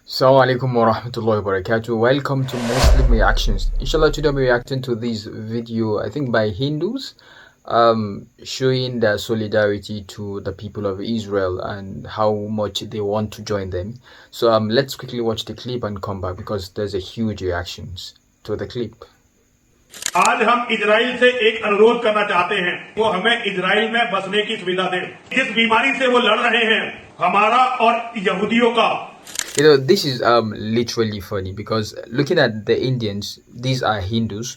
Assalamu alaikum wa rahmatullahi wa barakatuh. Welcome to Muslim Reactions. Inshallah, today I'm reacting to this video, I think by Hindus, showing their solidarity to the people of Israel and how much they want to join them. So let's quickly watch the clip and come back because there's a huge reactions to the clip. आज हम Israel से एक अनुरोध करना चाहते हैं, वो हमें इजराइल में बसने की सुविधा दें। जिस बीमारी से वो लड़ रहे हैं, हमारा और यहूदियों का। This is literally funny because looking at the Indians, these are Hindus,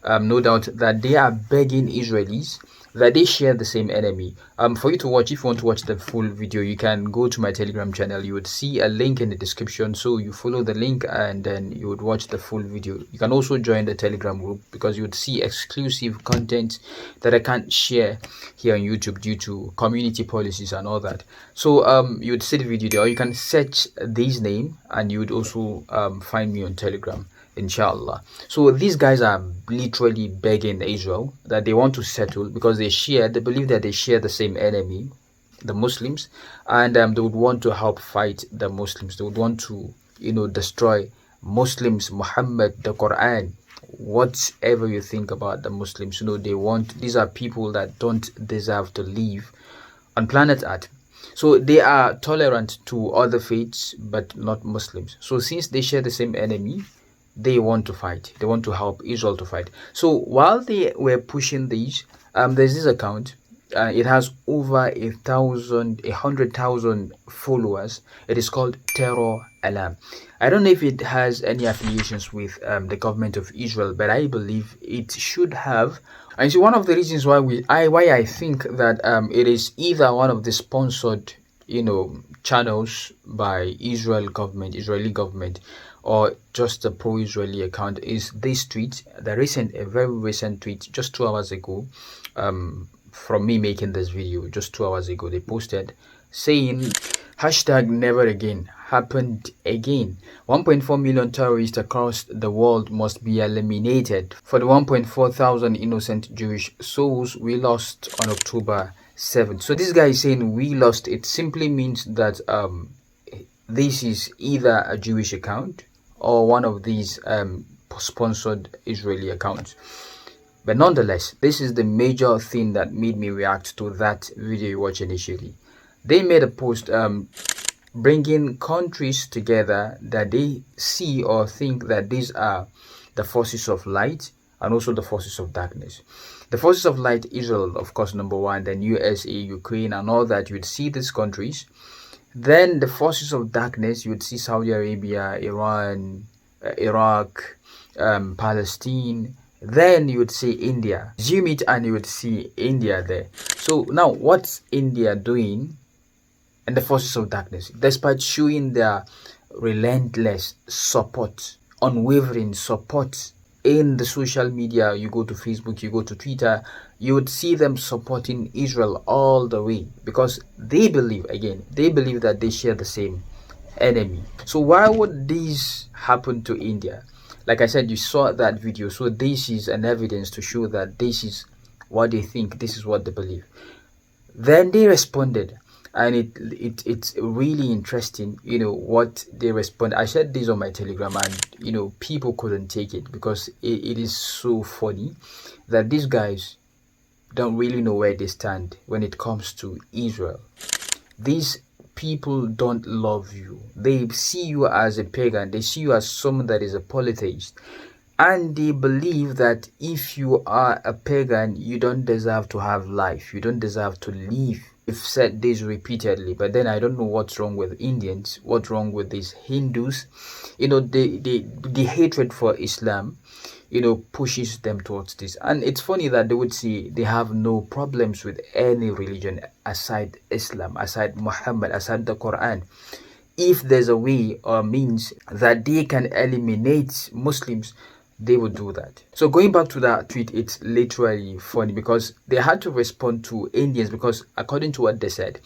no doubt that they are begging Israelis that they share the same enemy. For you to watch, if you want to watch the full video, you can go to my Telegram channel. You would see a link in the description, so you follow the link and then you would watch the full video. You can also join the Telegram group because you would see exclusive content that I can't share here on YouTube due to community policies and all that. So you would see the video there, or you can search this name and you would also find me on Telegram, inshallah. So these guys are literally begging Israel that they want to settle because they believe that they share the same enemy, the Muslims, and they would want to help fight the Muslims. They would want to destroy Muslims, Muhammad, the Quran, whatever you think about the Muslims. These are people that don't deserve to live on planet Earth. So they are tolerant to other faiths but not Muslims. So since they share the same enemy, they want to fight. They want to help Israel to fight. So while they were pushing these, there's this account. It has over 100,000 followers. It is called Terror Alarm. I don't know if it has any affiliations with the government of Israel, but I believe it should have. And see, one of the reasons why I think that it is either one of the sponsored channels by Israeli government, or just a pro-Israeli account is this tweet, a very recent tweet, just 2 hours ago, from me making this video. Just 2 hours ago, they posted saying hashtag never again happened again. 1.4 million terrorists across the world must be eliminated for the 1.4 thousand innocent Jewish souls we lost on October 7th. So this guy is saying we lost. It simply means that this is either a Jewish account or one of these sponsored Israeli accounts. But nonetheless, this is the major thing that made me react to that video you watched initially. They made a post bringing countries together that they see or think that these are the forces of light and also the forces of darkness. The forces of light, Israel, of course, number one, then USA, Ukraine, and all that. You would see these countries. Then the forces of darkness, you would see Saudi Arabia, Iran, Iraq, Palestine. Then you would see India. Zoom it and you would see India there. So now what's India doing and the forces of darkness? Despite showing their relentless support, unwavering support in the social media, you go to Facebook, you go to Twitter, you would see them supporting Israel all the way because they believe that they share the same enemy. So why would this happen to India? Like I said, you saw that video, so this is an evidence to show that this is what they think, this is what they believe. Then they responded, and it's really interesting, what they respond. I shared this on my Telegram, and people couldn't take it because it is so funny that these guys don't really know where they stand when it comes to Israel. These people don't love you. They see you as a pagan. They see you as someone that is a polytheist, and they believe that if you are a pagan, you don't deserve to have life, you don't deserve to live. We've said this repeatedly, but then I don't know what's wrong with Indians, what's wrong with these Hindus. The hatred for Islam pushes them towards this. And it's funny that they would see they have no problems with any religion aside Islam, aside Muhammad, aside the Quran. If there's a way or means that they can eliminate Muslims, they would do that. So going back to that tweet, it's literally funny because they had to respond to Indians because according to what they said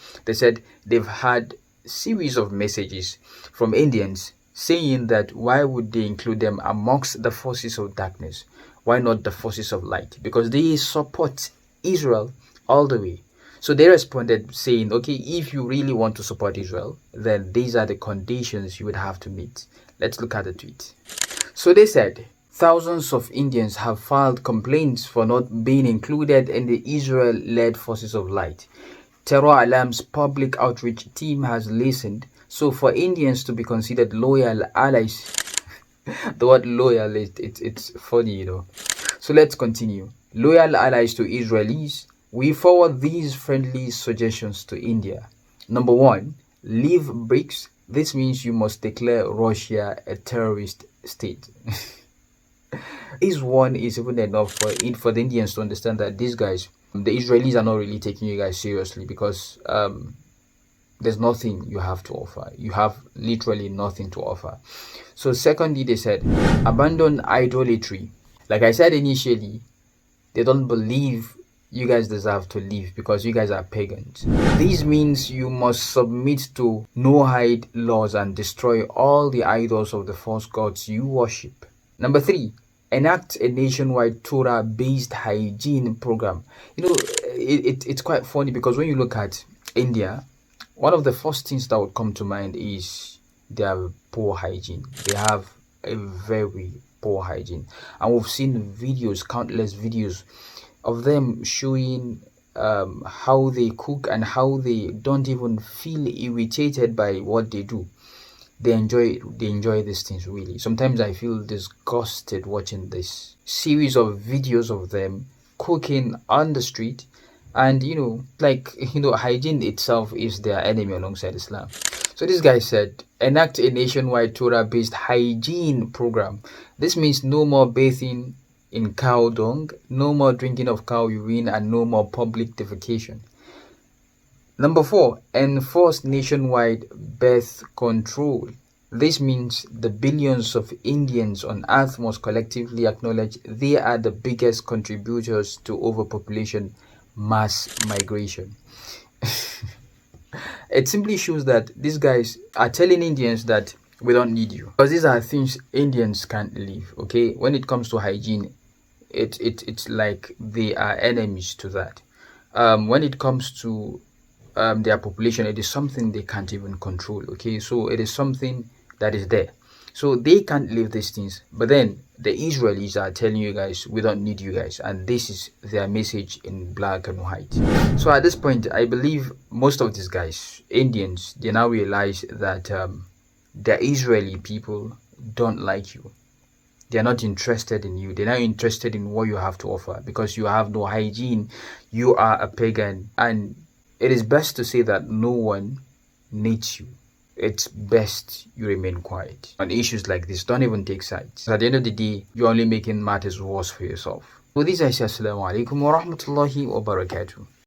they've had series of messages from Indians saying that why would they include them amongst the forces of darkness? Why not the forces of light? Because they support Israel all the way. So they responded saying, okay, if you really want to support Israel, then these are the conditions you would have to meet. Let's look at the tweet. So they said, thousands of Indians have filed complaints for not being included in the Israel-led Forces of Light. Terror Alarm's public outreach team has listened. So for Indians to be considered loyal allies, the word loyal, it's funny, So let's continue. Loyal allies to Israelis, we forward these friendly suggestions to India. Number 1, leave BRICS. This means you must declare Russia a terrorist state. This one is even enough for the Indians to understand that these guys, the Israelis, are not really taking you guys seriously, because there's nothing you have to offer. You have literally nothing to offer. So secondly, they said, abandon idolatry. Like I said initially, they don't believe you guys deserve to live because you guys are pagans. This means you must submit to no-hide laws and destroy all the idols of the false gods you worship. Number 3, enact a nationwide Torah-based hygiene program. It's quite funny, because when you look at India, one of the first things that would come to mind is their poor hygiene. They have a very poor hygiene, and we've seen videos, countless videos of them showing how they cook and how they don't even feel irritated by what they do. They enjoy these things, really. Sometimes I feel disgusted watching this series of videos of them cooking on the street, and hygiene itself is their enemy alongside Islam. So this guy said, enact a nationwide Torah-based hygiene program. This means no more bathing in cow dung, no more drinking of cow urine, and no more public defecation. Number 4, enforce nationwide birth control. This means the billions of Indians on earth must collectively acknowledge they are the biggest contributors to overpopulation, mass migration. It simply shows that these guys are telling Indians that we don't need you, because these are things Indians can't live. Okay, when it comes to hygiene, it's like they are enemies to that. When it comes to their population, it is something they can't even control. Okay, so it is something that is there, so they can't live these things. But then the Israelis are telling you guys, we don't need you guys, and this is their message in black and white. So at this point, I believe most of these guys, Indians, they now realize that the Israeli people don't like you. They are not interested in you. They're not interested in what you have to offer, because you have no hygiene. You are a pagan, and it is best to say that no one needs you. It's best you remain quiet on issues like this. Don't even take sides. At the end of the day, you're only making matters worse for yourself. With this, I say Assalamu alaikum wa rahmatullahi wa barakatuh.